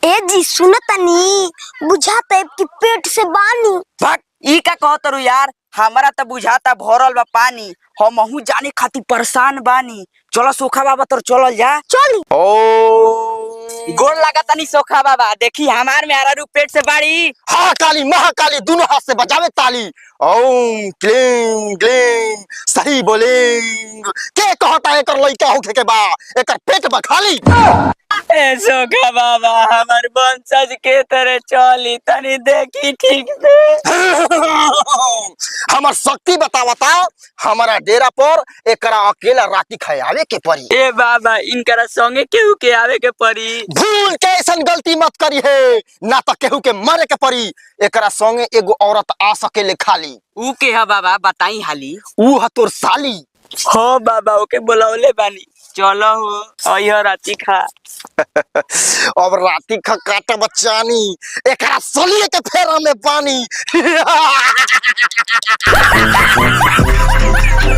ए जी सुन तनी बुझाता है कि पेट से बानी। भाग ई का कहत रू यार, हमारा तो बुझाता भरल बा पानी। हमहू जाने खातिर परेशान बानी। चलो सोखा बाबा तोर चलल जा। चली ओ गोड़ लगा तनी सोखा बाबा, देखी हमार में आरा पेट से बाड़ी। हाँ काली महाकाली दोनों हाथ से बजावे ताली। ओम क्लीं ग्लीं सही बोलिंग। के कहता है एकर लइका होखे के बा, एकर पेट बा खाली। ए सोखा बाबा हमार वंशज के तरह चली तनी देखी ठीक से। हमर शक्ति बतावता, हमारा डेरा पर एकरा अकेला राती खाए आवे के पड़ी। ए बाबा इनकरा संगे केहू के आवे के पड़ी। भूल के ऐसन गलती मत करी है, ना तो केहू के मरे के पड़ी। एकरा संगे एगो औरत आ सकेले खाली। ऊ के है बाबा बताई हाली। ऊ ह तोर साली। हाँ बाबा ओके बुलावले बानी। चलो हो अइहो राती खा। अब राती खा काटा बच्चानी, एकरा सलिए के फेरा में पानी।